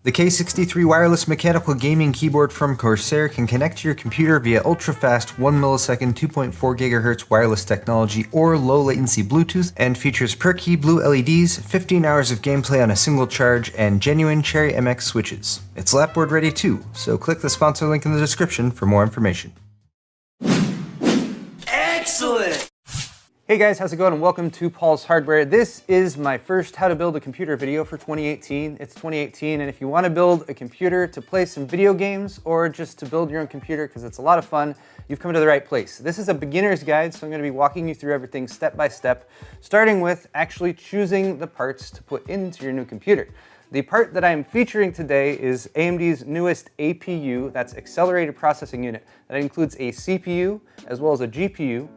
The K63 wireless mechanical gaming keyboard from Corsair can connect to your computer via ultra-fast 1 millisecond 2.4 GHz wireless technology or low latency Bluetooth, and features per-key blue LEDs, 15 hours of gameplay on a single charge, and genuine Cherry MX switches. It's lapboard ready too, so click the sponsor link in the description for more information. Excellent! Hey guys, how's it going, and welcome to Paul's Hardware. This is my first how to build a computer video for 2018. It's 2018, and if you want to build a computer to play some video games or just to build your own computer because it's a lot of fun, you've come to the right place. This is a beginner's guide, so I'm going to be walking you through everything step by step, starting with actually choosing the parts to put into your new computer. The part that I'm featuring today is AMD's newest APU, that's Accelerated Processing Unit. That includes a CPU as well as a GPU,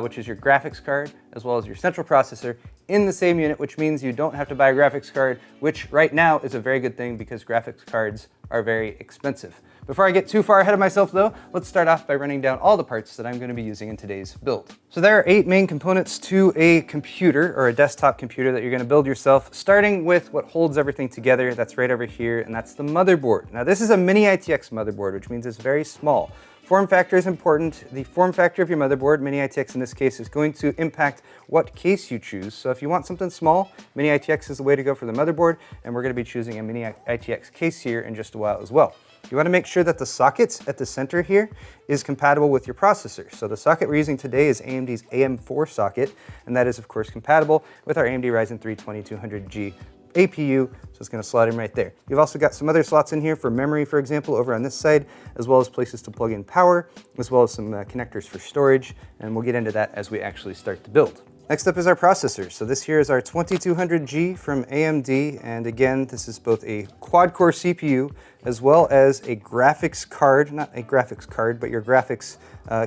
which is your graphics card, as well as your central processor in the same unit, which means you don't have to buy a graphics card, which right now is a very good thing because graphics cards are very expensive. Before I get too far ahead of myself though, let's start off by running down all the parts that I'm going to be using in today's build. So there are 8 main components to a computer or a desktop computer that you're going to build yourself, starting with what holds everything together. That's right over here, and that's the motherboard. Now this is a mini ITX motherboard, which means it's very small. Form factor is important. The form factor of your motherboard, Mini ITX in this case, is going to impact what case you choose. So if you want something small, Mini ITX is the way to go for the motherboard, and we're going to be choosing a Mini ITX case here in just a while as well. You want to make sure that the sockets at the center here is compatible with your processor. So the socket we're using today is AMD's AM4 socket, and that is of course compatible with our AMD Ryzen 3 2200G APU, so it's going to slot in right there. You've also got some other slots in here for memory, for example, over on this side, as well as places to plug in power, as well as some connectors for storage, and we'll get into that as we actually start to build. Next up is our processor. So this here is our 2200G from AMD, and again, this is both a quad-core CPU as well as a graphics card, not a graphics card, but your graphics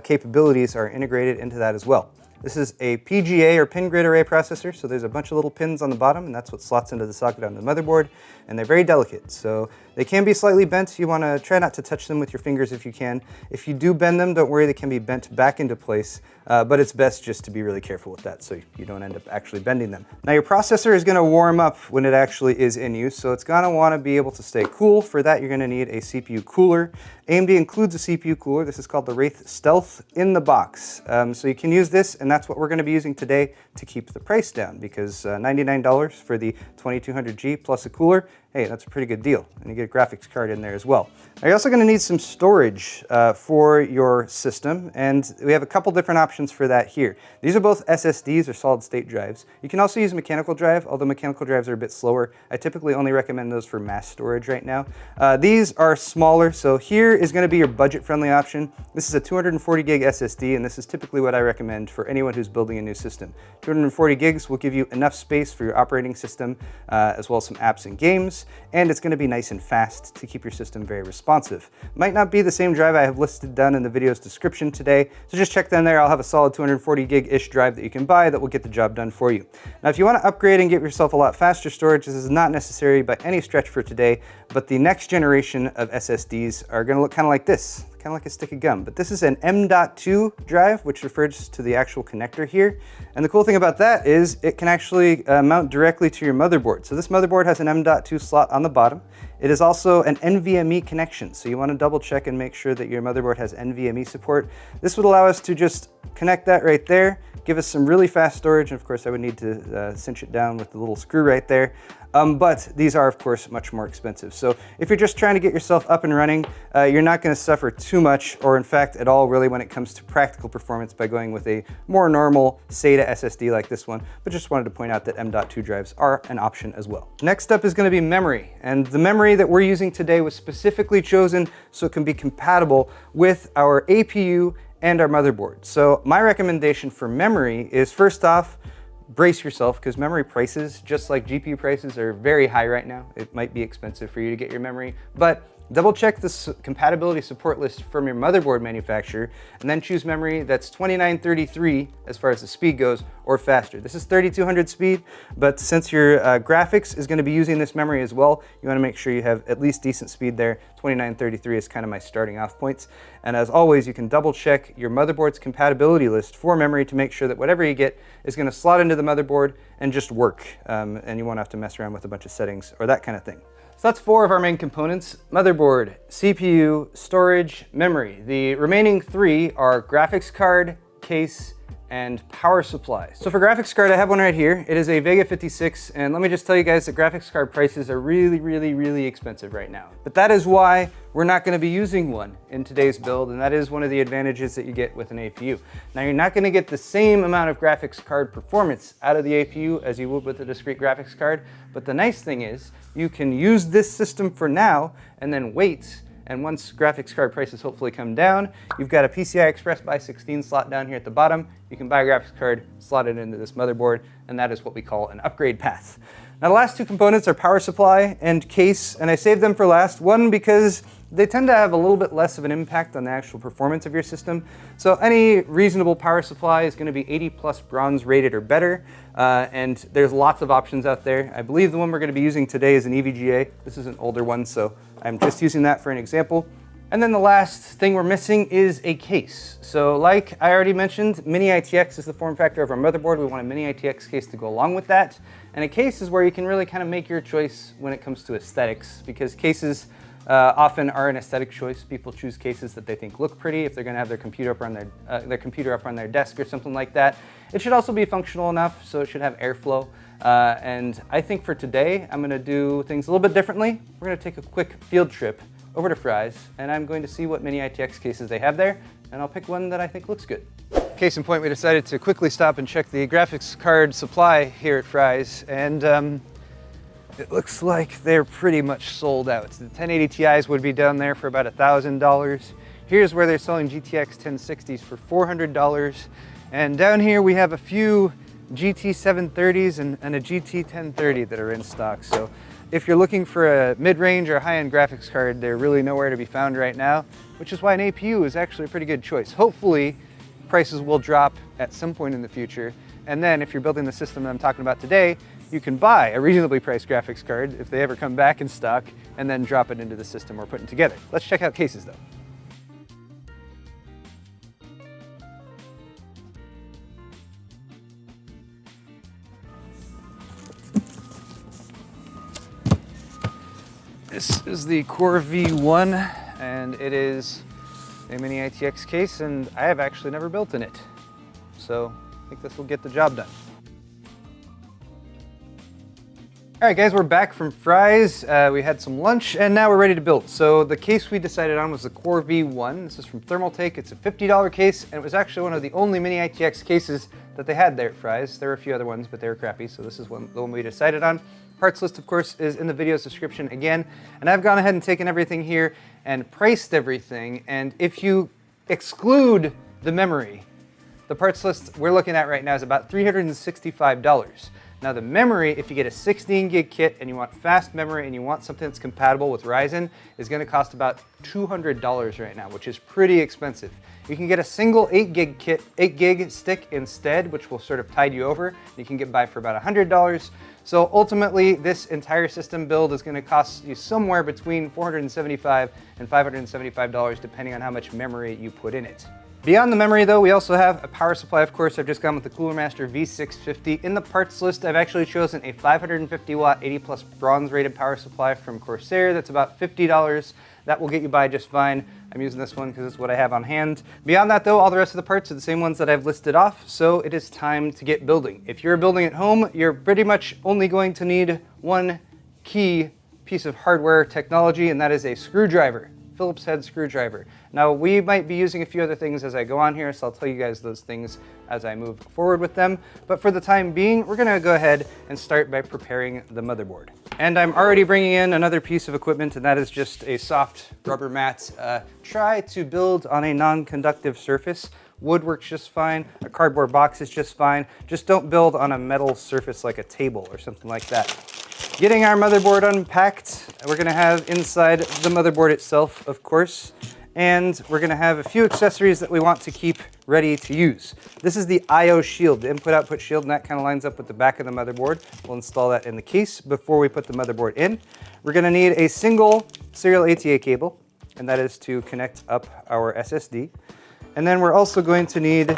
capabilities are integrated into that as well. This is a PGA or pin grid array processor, so there's a bunch of little pins on the bottom, and that's what slots into the socket on the motherboard, and they're very delicate, so they can be slightly bent. You want to try not to touch them with your fingers if you can. If you do bend them, don't worry, they can be bent back into place, but it's best just to be really careful with that so you don't end up actually bending them. Now your processor is going to warm up when it actually is in use, so it's going to want to be able to stay cool. For that, you're going to need a CPU cooler. AMD includes a CPU cooler. This is called the Wraith Stealth in the box. So you can use this, and that's what we're going to be using today to keep the price down, because $99 for the 2200G plus a cooler, hey, that's a pretty good deal. And you get a graphics card in there as well. Now you're also going to need some storage for your system, and we have a couple different options for that here. These are both SSDs or solid state drives. You can also use a mechanical drive, although mechanical drives are a bit slower. I typically only recommend those for mass storage right now. These are smaller, so here is going to be your budget-friendly option. This is a 240 gig SSD, and this is typically what I recommend for anyone who's building a new system. 240 gigs will give you enough space for your operating system, as well as some apps and games, and it's going to be nice and fast to keep your system very responsive. Might not be the same drive I have listed down in the video's description today, so just check down there. I'll have a solid 240 gig-ish drive that you can buy that will get the job done for you. Now if you want to upgrade and get yourself a lot faster storage, this is not necessary by any stretch for today, but the next generation of SSDs are going to look kind of like this. Kind of like a stick of gum, but this is an M.2 drive, which refers to the actual connector here. And the cool thing about that is it can actually mount directly to your motherboard. So this motherboard has an M.2 slot on the bottom. It is also an NVMe connection, so you want to double check and make sure that your motherboard has NVMe support. This would allow us to just connect that right there, give us some really fast storage, and of course I would need to cinch it down with the little screw right there. But these are of course much more expensive. So if you're just trying to get yourself up and running, you're not going to suffer too much, or in fact at all really, when it comes to practical performance by going with a more normal SATA SSD like this one, but just wanted to point out that M.2 drives are an option as well. Next up is going to be memory, and the memory that we're using today was specifically chosen so it can be compatible with our APU and our motherboard. So my recommendation for memory is, first off, brace yourself, because memory prices, just like GPU prices, are very high right now. It might be expensive for you to get your memory, but double check the compatibility support list from your motherboard manufacturer, and then choose memory that's 2933 as far as the speed goes, or faster. This is 3200 speed, but since your graphics is going to be using this memory as well, you want to make sure you have at least decent speed there. 2933 is kind of my starting off points. And as always, you can double check your motherboard's compatibility list for memory to make sure that whatever you get is going to slot into the motherboard and just work, and you won't have to mess around with a bunch of settings or that kind of thing. So that's 4 of our main components: motherboard, CPU, storage, memory. The remaining 3 are graphics card, case, and power supply. So for graphics card, I have one right here. It is a Vega 56, and let me just tell you guys that graphics card prices are really expensive right now. But that is why we're not gonna be using one in today's build, and that is one of the advantages that you get with an APU. Now, you're not gonna get the same amount of graphics card performance out of the APU as you would with a discrete graphics card, but the nice thing is you can use this system for now and then wait. And once graphics card prices hopefully come down, you've got a PCI Express by 16 slot down here at the bottom. You can buy a graphics card, slot it into this motherboard, and that is what we call an upgrade path. Now, the last 2 components are power supply and case, and I saved them for last. One, because they tend to have a little bit less of an impact on the actual performance of your system. So any reasonable power supply is going to be 80+ bronze rated or better, and there's lots of options out there. I believe the one we're going to be using today is an EVGA. This is an older one, so I'm just using that for an example. And then the last thing we're missing is a case. So like I already mentioned, Mini ITX is the form factor of our motherboard. We want a Mini ITX case to go along with that. And a case is where you can really kind of make your choice when it comes to aesthetics, because cases often are an aesthetic choice. People choose cases that they think look pretty if they're going to have their computer up on their desk or something like that. It should also be functional enough, so it should have airflow. And I think for today, I'm going to do things a little bit differently. We're going to take a quick field trip over to Fry's, and I'm going to see what Mini ITX cases they have there, and I'll pick one that I think looks good. Case in point, we decided to quickly stop and check the graphics card supply here at Fry's, and it looks like they're pretty much sold out. The 1080 Ti's would be down there for about $1,000. Here's where they're selling GTX 1060s for $400. And down here we have a few GT 730s and a GT 1030 that are in stock. So if you're looking for a mid-range or high-end graphics card, they're really nowhere to be found right now, which is why an APU is actually a pretty good choice. Hopefully, prices will drop at some point in the future. And then if you're building the system that I'm talking about today, you can buy a reasonably priced graphics card if they ever come back in stock, and then drop it into the system we're putting together. Let's check out cases though. This is the Core V1, and it is a Mini ITX case, and I have actually never built in it. So I think this will get the job done. All right, guys, we're back from Fry's. We had some lunch, and now we're ready to build. So the case we decided on was the Core V1. This is from Thermaltake. It's a $50 case, and it was actually one of the only Mini ITX cases that they had there at Fry's. There were a few other ones, but they were crappy, so this is the one we decided on. Parts list, of course, is in the video's description again, and I've gone ahead and taken everything here and priced everything, and if you exclude the memory, the parts list we're looking at right now is about $365. Now the memory, if you get a 16 gig kit and you want fast memory and you want something that's compatible with Ryzen, is going to cost about $200 right now, which is pretty expensive. You can get a single 8 gig stick instead, which will sort of tide you over. You can get by for about $100. So ultimately, this entire system build is going to cost you somewhere between $475 and $575, depending on how much memory you put in it. Beyond the memory though, we also have a power supply, of course. I've just gone with the Cooler Master V650. In the parts list, I've actually chosen a 550 watt 80+ bronze rated power supply from Corsair. That's about $50. That will get you by just fine. I'm using this one because it's what I have on hand. Beyond that though, all the rest of the parts are the same ones that I've listed off, so it is time to get building. If you're building at home, you're pretty much only going to need one key piece of hardware technology, and that is a screwdriver. Phillips head screwdriver. Now we might be using a few other things as I go on here, so I'll tell you guys those things as I move forward with them. But for the time being, we're gonna go ahead and start by preparing the motherboard. And I'm already bringing in another piece of equipment, and that is just a soft rubber mat. Try to build on a non-conductive surface. Wood works just fine, a cardboard box is just fine. Just don't build on a metal surface like a table or something like that. Getting our motherboard unpacked, we're gonna have inside the motherboard itself, of course, and we're gonna have a few accessories that we want to keep ready to use. This is the I/O shield, the input-output shield, and that kind of lines up with the back of the motherboard. We'll install that in the case before we put the motherboard in. We're gonna need a single serial ATA cable, and that is to connect up our SSD. And then we're also going to need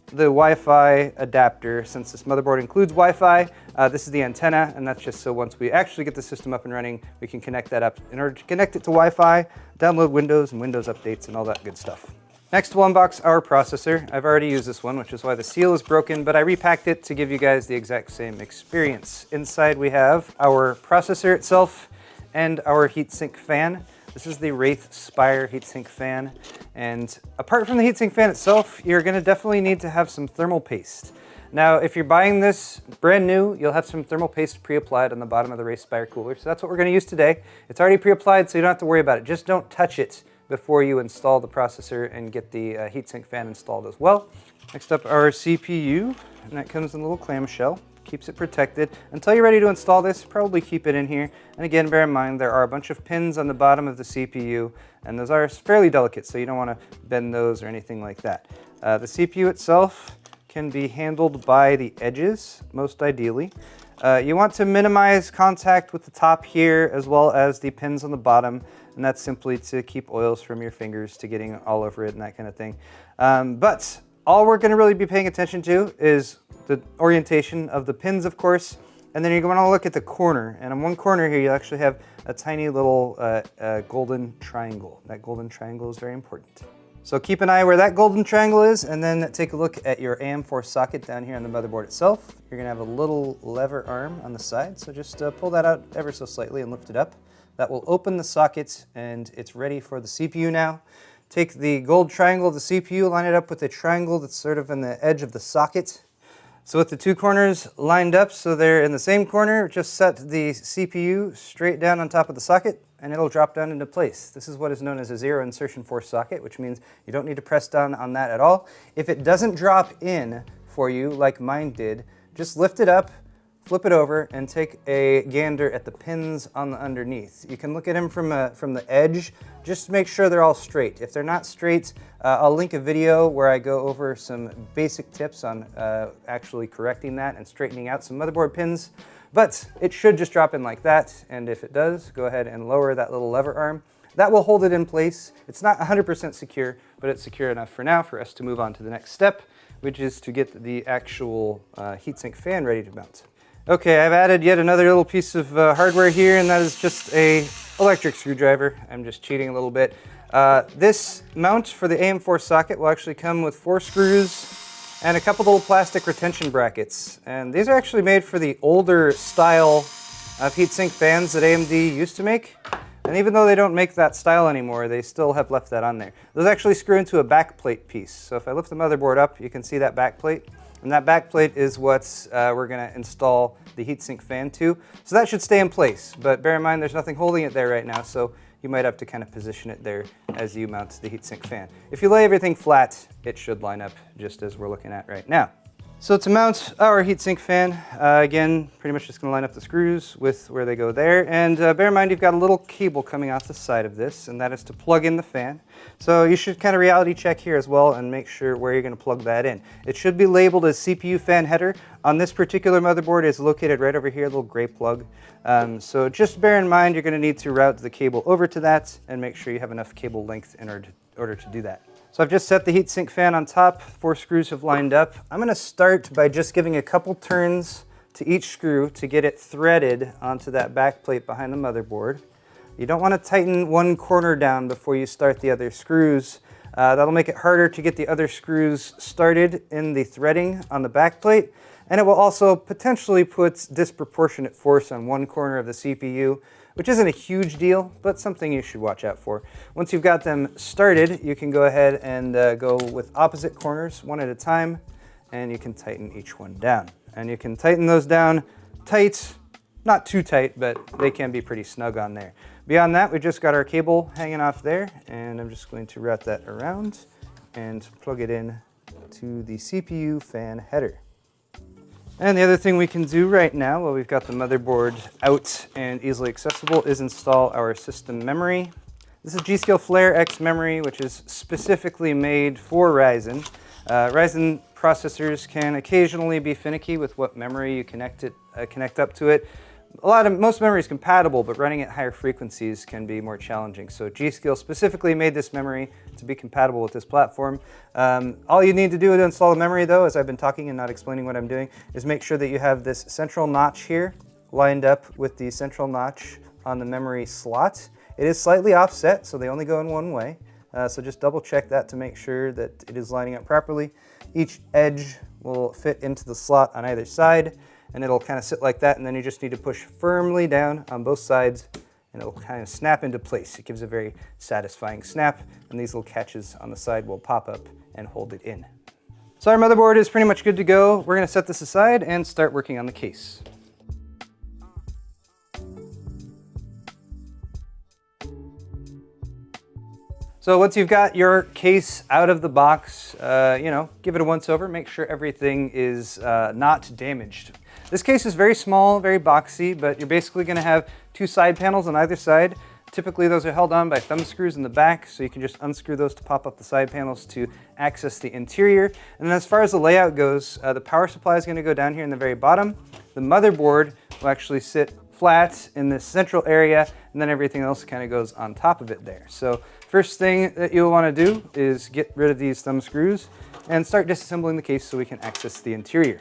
the Wi-Fi adapter. Since this motherboard includes Wi-Fi, this is the antenna, and that's just so once we actually get the system up and running, we can connect that up. In order to connect it to Wi-Fi, download Windows and Windows updates and all that good stuff. Next, we'll unbox our processor. I've already used this one, which is why the seal is broken, but I repacked it to give you guys the exact same experience. Inside we have our processor itself and our heatsink fan. This is the Wraith Spire heatsink fan. And apart from the heatsink fan itself, you're gonna definitely need to have some thermal paste. Now, if you're buying this brand new, you'll have some thermal paste pre-applied on the bottom of the Wraith Spire cooler. So that's what we're gonna use today. It's already pre-applied, so you don't have to worry about it. Just don't touch it before you install the processor and get the heatsink fan installed as well. Next up, our CPU, and that comes in a little clamshell. Keeps it protected. Until you're ready to install this, probably keep it in here. And again, bear in mind, there are a bunch of pins on the bottom of the CPU, and those are fairly delicate, so you don't want to bend those or anything like that. The CPU itself can be handled by the edges, most ideally. You want to minimize contact with the top here, as well as the pins on the bottom, and that's simply to keep oils from your fingers to getting all over it and that kind of thing. But all we're going to really be paying attention to is the orientation of the pins, of course, and then you're going to look at the corner. And on one corner here, you actually have a tiny little golden triangle. That golden triangle is very important. So keep an eye where that golden triangle is, and then take a look at your AM4 socket down here on the motherboard itself. You're going to have a little lever arm on the side, so just pull that out ever so slightly and lift it up. That will open the socket, and it's ready for the CPU now. Take the gold triangle of the CPU, line it up with the triangle that's sort of in the edge of the socket. So with the two corners lined up so they're in the same corner, just set the CPU straight down on top of the socket and it'll drop down into place. This is what is known as a zero insertion force socket, which means you don't need to press down on that at all. If it doesn't drop in for you like mine did, just lift it up, flip it over, and take a gander at the pins on the underneath. You can look at them from the edge. Just make sure they're all straight. If they're not straight, I'll link a video where I go over some basic tips on actually correcting that and straightening out some motherboard pins. But it should just drop in like that, and if it does, go ahead and lower that little lever arm. That will hold it in place. It's not 100% secure, but it's secure enough for now for us to move on to the next step, which is to get the actual heatsink fan ready to mount. Okay, I've added yet another little piece of hardware here, and that is just a electric screwdriver. I'm just cheating a little bit. This mount for the AM4 socket will actually come with 4 screws and a couple little plastic retention brackets. And these are actually made for the older style of heatsink fans that AMD used to make. And even though they don't make that style anymore, they still have left that on there. Those actually screw into a backplate piece. So if I lift the motherboard up, you can see that backplate. And that backplate is what we're going to install the heatsink fan to. So that should stay in place, but bear in mind there's nothing holding it there right now, so you might have to kind of position it there as you mount the heatsink fan. If you lay everything flat, it should line up just as we're looking at right now. So to mount our heatsink fan, again, pretty much just going to line up the screws with where they go there. And bear in mind you've got a little cable coming off the side of this, and that is to plug in the fan. So you should kind of reality check here as well and make sure where you're going to plug that in. It should be labeled as CPU fan header. On this particular motherboard, it's located right over here, a little gray plug. So just bear in mind you're going to need to route the cable over to that and make sure you have enough cable length in order to do that. So I've just set the heatsink fan on top, 4 screws have lined up. I'm going to start by just giving a couple turns to each screw to get it threaded onto that back plate behind the motherboard. You don't want to tighten one corner down before you start the other screws. That'll make it harder to get the other screws started in the threading on the back plate, and it will also potentially put disproportionate force on one corner of the CPU, which isn't a huge deal, but something you should watch out for. Once you've got them started, you can go ahead and go with opposite corners one at a time, and you can tighten each one down. And you can tighten those down tight, not too tight, but they can be pretty snug on there. Beyond that, we just got our cable hanging off there, and I'm just going to route that around and plug it in to the CPU fan header. And the other thing we can do right now, while we've got the motherboard out and easily accessible, is install our system memory. This is G.Skill Flare X memory, which is specifically made for Ryzen. Ryzen processors can occasionally be finicky with what memory you connect up to it, Most memory is compatible, but running at higher frequencies can be more challenging. So G.Skill specifically made this memory to be compatible with this platform. All you need to do to install the memory, though, as I've been talking and not explaining what I'm doing, is make sure that you have this central notch here lined up with the central notch on the memory slot. It is slightly offset, so they only go in one way. So just double check that to make sure that it is lining up properly. Each edge will fit into the slot on either side, and it'll kind of sit like that, and then you just need to push firmly down on both sides, and it'll kind of snap into place. It gives a very satisfying snap, and these little catches on the side will pop up and hold it in. So our motherboard is pretty much good to go. We're gonna set this aside and start working on the case. So once you've got your case out of the box, give it a once over, make sure everything is not damaged. This case is very small, very boxy, but you're basically gonna have two side panels on either side. Typically those are held on by thumb screws in the back, so you can just unscrew those to pop up the side panels to access the interior. And then as far as the layout goes, the power supply is gonna go down here in the very bottom. The motherboard will actually sit flat in this central area, and then everything else kind of goes on top of it there. So first thing that you'll want to do is get rid of these thumb screws and start disassembling the case so we can access the interior.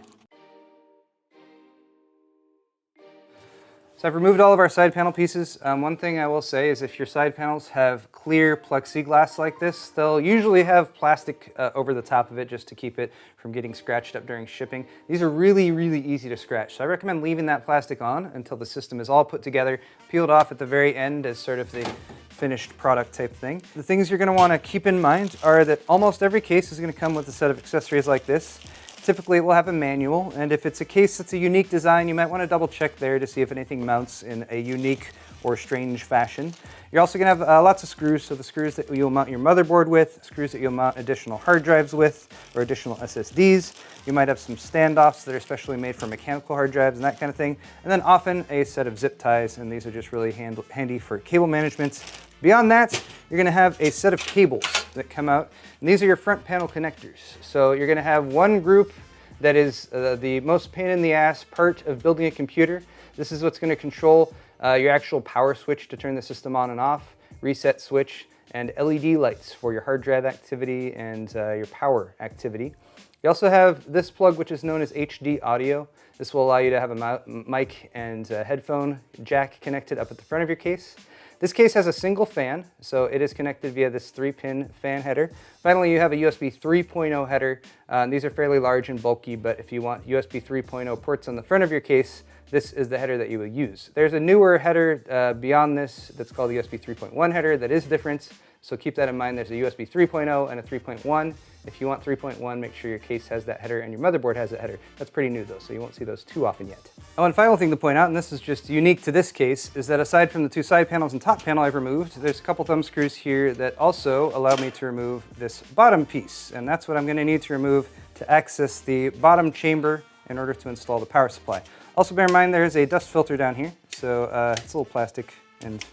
So I've removed all of our side panel pieces. One thing I will say is if your side panels have clear plexiglass like this, they'll usually have plastic over the top of it just to keep it from getting scratched up during shipping. These are really, really easy to scratch. So I recommend leaving that plastic on until the system is all put together, peeled off at the very end as sort of the finished product type thing. The things you're going to want to keep in mind are that almost every case is going to come with a set of accessories like this. Typically it will have a manual, and if it's a case that's a unique design, you might want to double check there to see if anything mounts in a unique or strange fashion. You're also going to have lots of screws, so the screws that you'll mount your motherboard with, screws that you'll mount additional hard drives with, or additional SSDs. You might have some standoffs that are specially made for mechanical hard drives and that kind of thing. And then often a set of zip ties, and these are just really handy for cable management. Beyond that, you're going to have a set of cables that come out, and these are your front panel connectors. So you're going to have one group that is the most pain in the ass part of building a computer. This is what's going to control your actual power switch to turn the system on and off, reset switch, and LED lights for your hard drive activity and your power activity. You also have this plug, which is known as HD audio. This will allow you to have a mic and headphone jack connected up at the front of your case. This case has a single fan, so it is connected via this 3-pin fan header. Finally, you have a USB 3.0 header. These are fairly large and bulky, but if you want USB 3.0 ports on the front of your case, this is the header that you will use. There's a newer header beyond this that's called the USB 3.1 header that is different, so keep that in mind. There's a USB 3.0 and a 3.1. If you want 3.1, make sure your case has that header and your motherboard has that header. That's pretty new though, so you won't see those too often yet. Oh, one final thing to point out, and this is just unique to this case, is that aside from the two side panels and top panel I've removed, there's a couple thumb screws here that also allow me to remove this bottom piece. And that's what I'm going to need to remove to access the bottom chamber in order to install the power supply. Also bear in mind there's a dust filter down here, so it's a little plastic and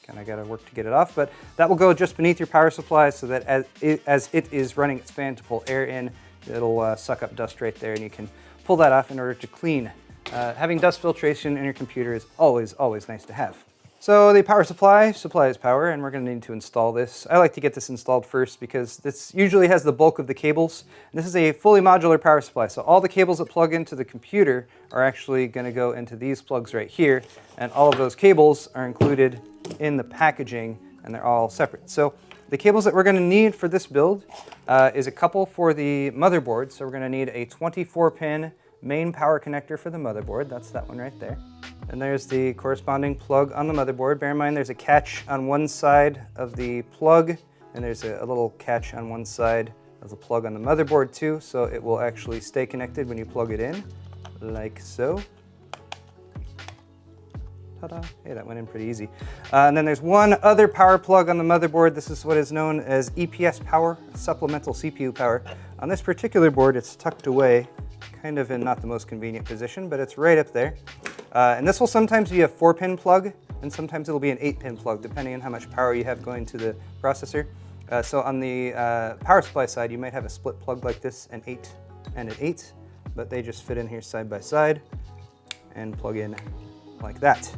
kind of got to work to get it off, but that will go just beneath your power supply so that as it is running its fan to pull air in, it'll suck up dust right there, and you can pull that off in order to clean. Having dust filtration in your computer is always, always nice to have. So the power supply supplies power, and we're going to need to install this. I like to get this installed first because this usually has the bulk of the cables. This is a fully modular power supply, so all the cables that plug into the computer are actually going to go into these plugs right here, and all of those cables are included in the packaging, and they're all separate. So the cables that we're going to need for this build is a couple for the motherboard. So we're going to need a 24-pin main power connector for the motherboard. That's that one right there. And there's the corresponding plug on the motherboard. Bear in mind there's a catch on one side of the plug, and there's a little catch on one side of the plug on the motherboard too, so it will actually stay connected when you plug it in, like so. Ta-da. Hey, that went in pretty easy. And then there's one other power plug on the motherboard. This is what is known as EPS power, supplemental CPU power. On this particular board, it's tucked away, kind of in not the most convenient position, but it's right up there. And this will sometimes be a 4-pin plug, and sometimes it'll be an 8-pin plug, depending on how much power you have going to the processor. So on the power supply side, you might have a split plug like this, an 8 and an 8, but they just fit in here side by side and plug in like that.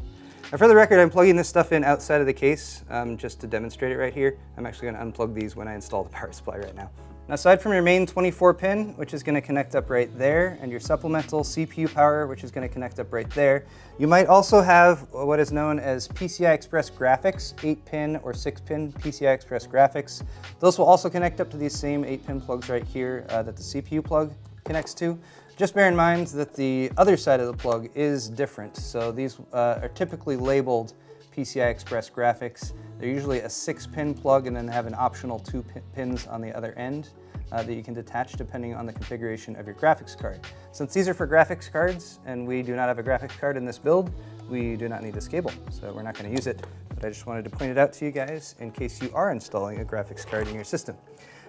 Now for the record, I'm plugging this stuff in outside of the case just to demonstrate it right here. I'm actually going to unplug these when I install the power supply right now. Now aside from your main 24 pin, which is going to connect up right there, and your supplemental CPU power, which is going to connect up right there, you might also have what is known as PCI Express graphics, 8-pin or 6-pin PCI Express graphics. Those will also connect up to these same 8-pin plugs right here that the CPU plug connects to. Just bear in mind that the other side of the plug is different. So these are typically labeled PCI Express graphics. They're usually a 6-pin plug and then have an optional 2 pins on the other end that you can detach depending on the configuration of your graphics card. Since these are for graphics cards and we do not have a graphics card in this build, we do not need this cable, so we're not going to use it. But I just wanted to point it out to you guys in case you are installing a graphics card in your system.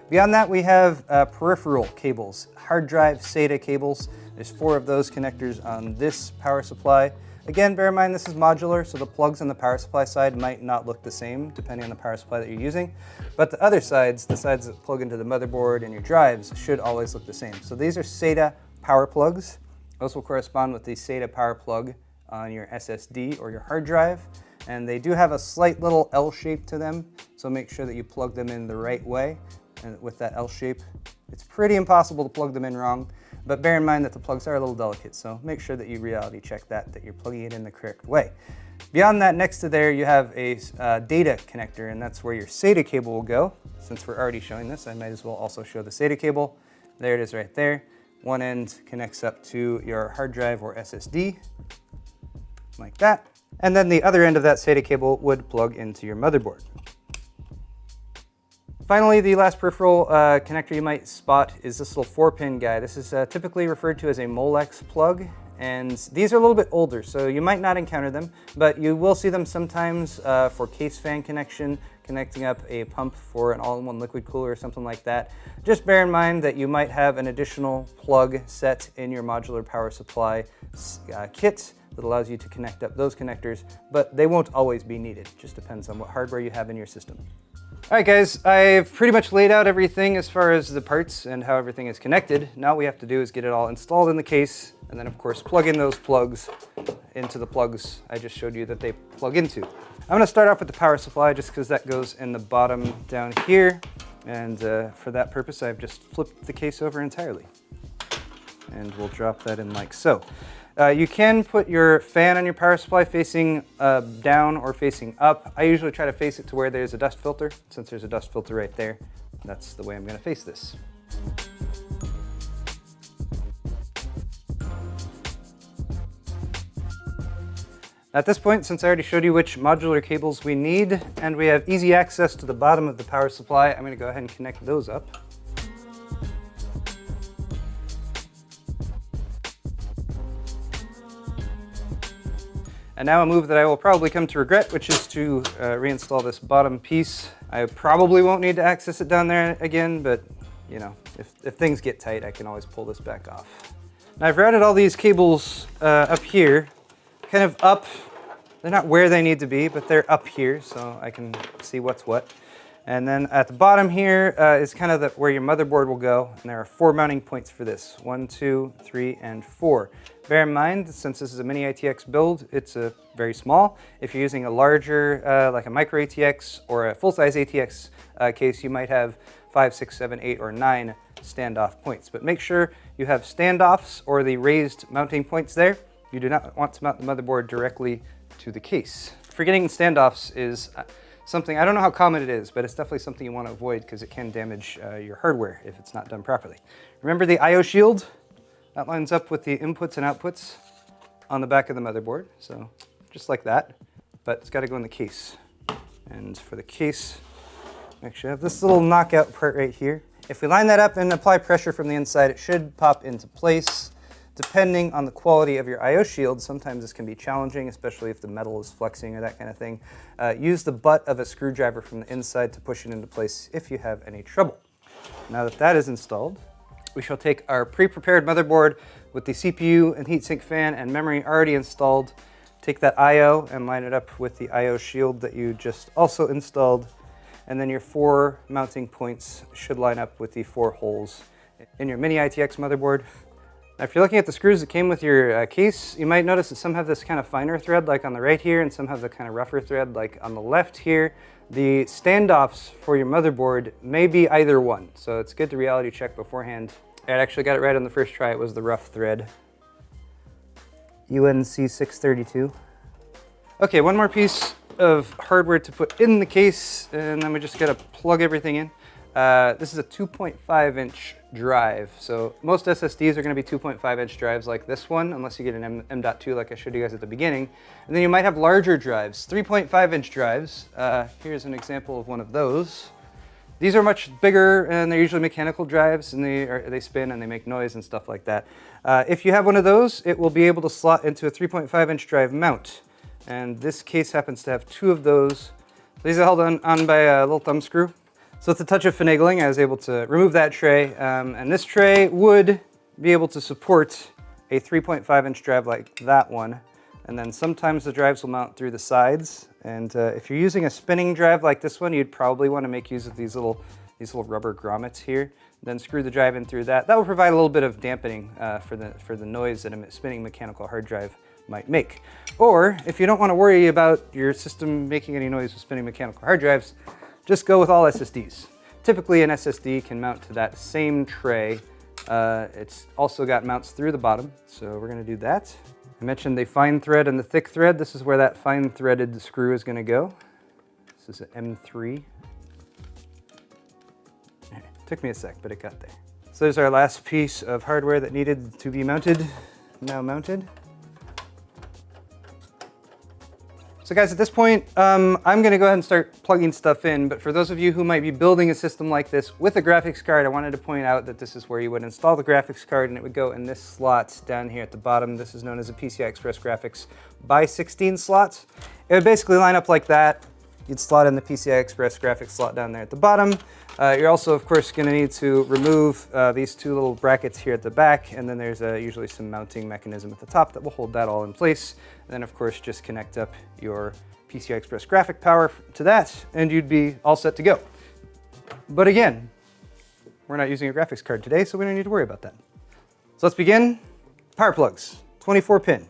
Beyond that, we have peripheral cables, hard drive SATA cables. There's 4 of those connectors on this power supply. Again, bear in mind this is modular, so the plugs on the power supply side might not look the same depending on the power supply that you're using. But the other sides, the sides that plug into the motherboard and your drives, should always look the same. So these are SATA power plugs. Those will correspond with the SATA power plug on your SSD or your hard drive. And they do have a slight little L shape to them, so make sure that you plug them in the right way. And with that L shape, it's pretty impossible to plug them in wrong. But bear in mind that the plugs are a little delicate, so make sure that you reality check that you're plugging it in the correct way. Beyond that, next to there, you have a data connector, and that's where your SATA cable will go. Since we're already showing this, I might as well also show the SATA cable. There it is right there. One end connects up to your hard drive or SSD, like that. And then the other end of that SATA cable would plug into your motherboard. Finally, the last peripheral connector you might spot is this little 4-pin guy. This is typically referred to as a Molex plug, and these are a little bit older, so you might not encounter them, but you will see them sometimes for case fan connection, connecting up a pump for an all-in-one liquid cooler or something like that. Just bear in mind that you might have an additional plug set in your modular power supply kit that allows you to connect up those connectors, but they won't always be needed. It just depends on what hardware you have in your system. All right, guys, I've pretty much laid out everything as far as the parts and how everything is connected. Now what we have to do is get it all installed in the case, and then of course plug in those plugs into the plugs I just showed you that they plug into. I'm going to start off with the power supply just because that goes in the bottom down here, and for that purpose I've just flipped the case over entirely. And we'll drop that in like so. You can put your fan on your power supply facing down or facing up. I usually try to face it to where there's a dust filter. Since there's a dust filter right there, that's the way I'm going to face this. At this point, since I already showed you which modular cables we need, and we have easy access to the bottom of the power supply, I'm going to go ahead and connect those up. And now a move that I will probably come to regret, which is to reinstall this bottom piece. I probably won't need to access it down there again, but you know, if things get tight, I can always pull this back off. Now I've routed all these cables up here, kind of up. They're not where they need to be, but they're up here, so I can see what's what. And then at the bottom here is kind of where your motherboard will go, and there are 4 mounting points for this. 1, 2, 3, and 4. Bear in mind, since this is a mini ITX build, it's very small. If you're using a larger, like a micro ATX or a full-size ATX case, you might have 5, 6, 7, 8, or 9 standoff points. But make sure you have standoffs or the raised mounting points there. You do not want to mount the motherboard directly to the case. Forgetting standoffs is something, I don't know how common it is, but it's definitely something you want to avoid because it can damage your hardware if it's not done properly. Remember the I/O shield? That lines up with the inputs and outputs on the back of the motherboard, so just like that, but it's got to go in the case. And for the case, make sure I have this little knockout part right here. If we line that up and apply pressure from the inside, it should pop into place. Depending on the quality of your I/O shield, sometimes this can be challenging, especially if the metal is flexing or that kind of thing. Use the butt of a screwdriver from the inside to push it into place if you have any trouble. Now that that is installed, we shall take our pre-prepared motherboard with the CPU and heatsink fan and memory already installed, take that I/O and line it up with the I/O shield that you just also installed, and then your 4 mounting points should line up with the 4 holes in your mini ITX motherboard. Now, if you're looking at the screws that came with your case, you might notice that some have this kind of finer thread like on the right here, and some have the kind of rougher thread like on the left here. The standoffs for your motherboard may be either one, so it's good to reality check beforehand. I actually got it right on the first try. It was the rough thread. UNC 632. Okay, one more piece of hardware to put in the case, and then we just gotta plug everything in. This is a 2.5-inch drive. So most SSDs are going to be 2.5-inch drives like this one, unless you get an M.2 like I showed you guys at the beginning. And then you might have larger drives, 3.5-inch drives. Here's an example of one of those. These are much bigger, and they're usually mechanical drives, and they spin and they make noise and stuff like that. If you have one of those, it will be able to slot into a 3.5-inch drive mount. And this case happens to have 2 of those. These are held on by a little thumb screw. So with a touch of finagling, I was able to remove that tray, and this tray would be able to support a 3.5-inch drive like that one. And then sometimes the drives will mount through the sides. And if you're using a spinning drive like this one, you'd probably want to make use of these little rubber grommets here. Then screw the drive in through that. That will provide a little bit of dampening for the noise that a spinning mechanical hard drive might make. Or if you don't want to worry about your system making any noise with spinning mechanical hard drives, just go with all SSDs. Typically an SSD can mount to that same tray. It's also got mounts through the bottom, so we're going to do that. I mentioned the fine thread and the thick thread. This is where that fine threaded screw is going to go. This is an M3. Took me a sec, but it got there. So there's our last piece of hardware that needed to be mounted, now mounted. So guys, at this point, I'm gonna go ahead and start plugging stuff in, but for those of you who might be building a system like this with a graphics card, I wanted to point out that this is where you would install the graphics card, and it would go in this slot down here at the bottom. This is known as a PCI Express Graphics by 16 slots. It would basically line up like that. You'd slot in the PCI Express graphics slot down there at the bottom. You're also, of course, going to need to remove these 2 little brackets here at the back, and then there's usually some mounting mechanism at the top that will hold that all in place. And then, of course, just connect up your PCI Express graphic power to that, and you'd be all set to go. But again, we're not using a graphics card today, so we don't need to worry about that. So let's begin. Power plugs, 24 pin.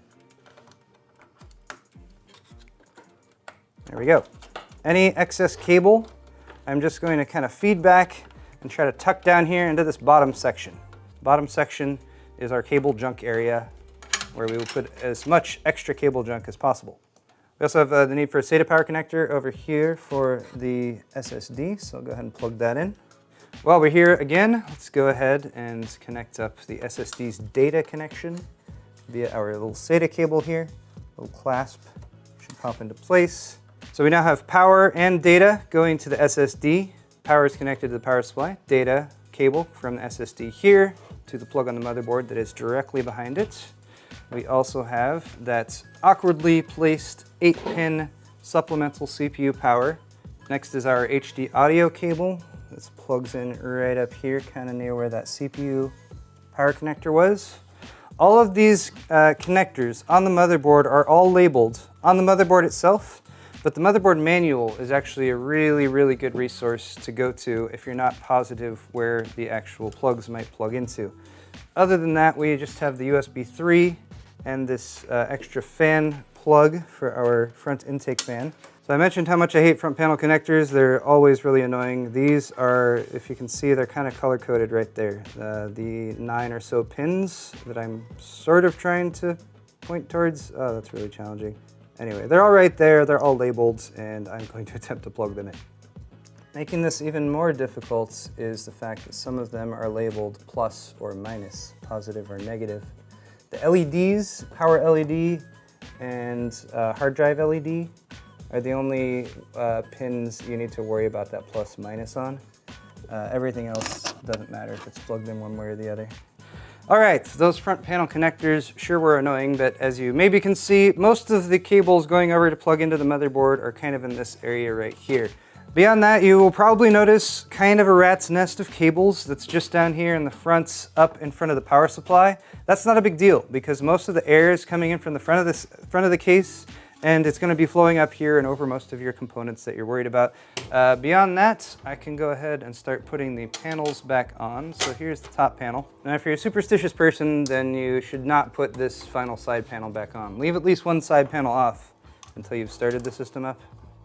There we go. Any excess cable, I'm just going to kind of feed back and try to tuck down here into this bottom section. Bottom section is our cable junk area where we will put as much extra cable junk as possible. We also have the need for a SATA power connector over here for the SSD, so I'll go ahead and plug that in. While we're here again, let's go ahead and connect up the SSD's data connection via our little SATA cable here. Little clasp should pop into place. So we now have power and data going to the SSD. Power is connected to the power supply. Data cable from the SSD here to the plug on the motherboard that is directly behind it. We also have that awkwardly placed 8-pin supplemental CPU power. Next is our HD audio cable. This plugs in right up here, kind of near where that CPU power connector was. All of these connectors on the motherboard are all labeled on the motherboard itself. But the motherboard manual is actually a really, really good resource to go to if you're not positive where the actual plugs might plug into. Other than that, we just have the USB 3 and this extra fan plug for our front intake fan. So I mentioned how much I hate front panel connectors. They're always really annoying. These are, if you can see, they're kind of color-coded right there. The 9 or so pins that I'm sort of trying to point towards. Oh, that's really challenging. Anyway, they're all right there, they're all labeled, and I'm going to attempt to plug them in. Making this even more difficult is the fact that some of them are labeled plus or minus, positive or negative. The LEDs, power LED and hard drive LED, are the only pins you need to worry about that plus minus on. Everything else doesn't matter if it's plugged in one way or the other. All right, those front panel connectors sure were annoying, but as you maybe can see, most of the cables going over to plug into the motherboard are kind of in this area right here. Beyond that, you will probably notice kind of a rat's nest of cables that's just down here in the front, up in front of the power supply. That's not a big deal because most of the air is coming in from the front of the case, and it's going to be flowing up here and over most of your components that you're worried about. Beyond that, I can go ahead and start putting the panels back on. So here's the top panel. Now, if you're a superstitious person, then you should not put this final side panel back on. Leave at least one side panel off until you've started the system up.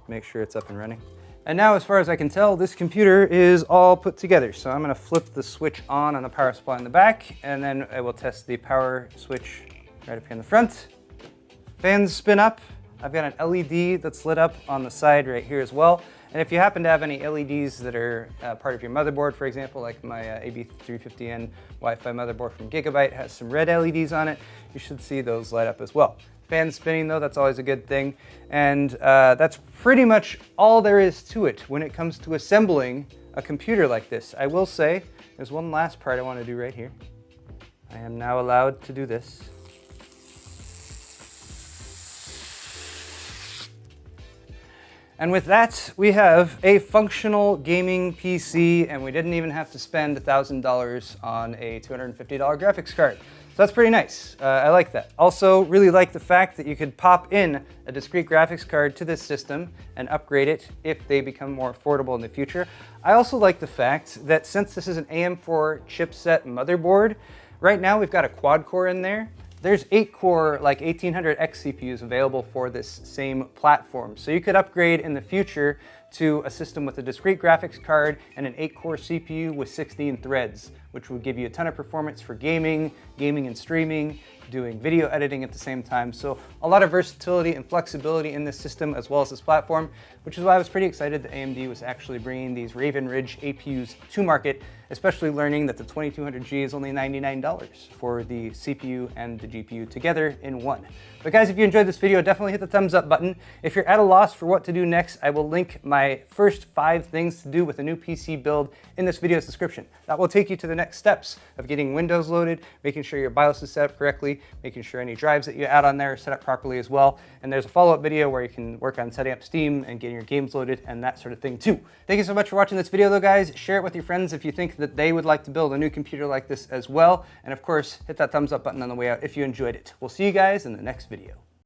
Make sure it's up and running. And now, as far as I can tell, this computer is all put together. So I'm going to flip the switch on the power supply in the back, and then I will test the power switch right up here in the front. Fans spin up. I've got an LED that's lit up on the side right here as well. And if you happen to have any LEDs that are part of your motherboard, for example, like my AB350N Wi-Fi motherboard from Gigabyte has some red LEDs on it, you should see those light up as well. Fans spinning though, that's always a good thing. And that's pretty much all there is to it when it comes to assembling a computer like this. I will say, there's one last part I want to do right here. I am now allowed to do this. And with that, we have a functional gaming PC, and we didn't even have to spend $1,000 on a $250 graphics card. So that's pretty nice. I like that. Also, really like the fact that you could pop in a discrete graphics card to this system and upgrade it if they become more affordable in the future. I also like the fact that since this is an AM4 chipset motherboard, right now we've got a quad core in there. There's 8-core, like 1800X CPUs available for this same platform. So you could upgrade in the future to a system with a discrete graphics card and an 8-core CPU with 16 threads, which would give you a ton of performance for gaming and streaming, doing video editing at the same time. So a lot of versatility and flexibility in this system as well as this platform, which is why I was pretty excited that AMD was actually bringing these Raven Ridge APUs to market, especially learning that the 2200G is only $99 for the CPU and the GPU together in one. But guys, if you enjoyed this video, definitely hit the thumbs up button. If you're at a loss for what to do next, I will link my first 5 things to do with a new PC build in this video's description. That will take you to the next steps of getting Windows loaded, making sure your BIOS is set up correctly, making sure any drives that you add on there are set up properly as well. And there's a follow-up video where you can work on setting up Steam and getting your games loaded and that sort of thing too. Thank you so much for watching this video though, guys. Share it with your friends if you think that they would like to build a new computer like this as well. And of course, hit that thumbs up button on the way out if you enjoyed it. We'll see you guys in the next video.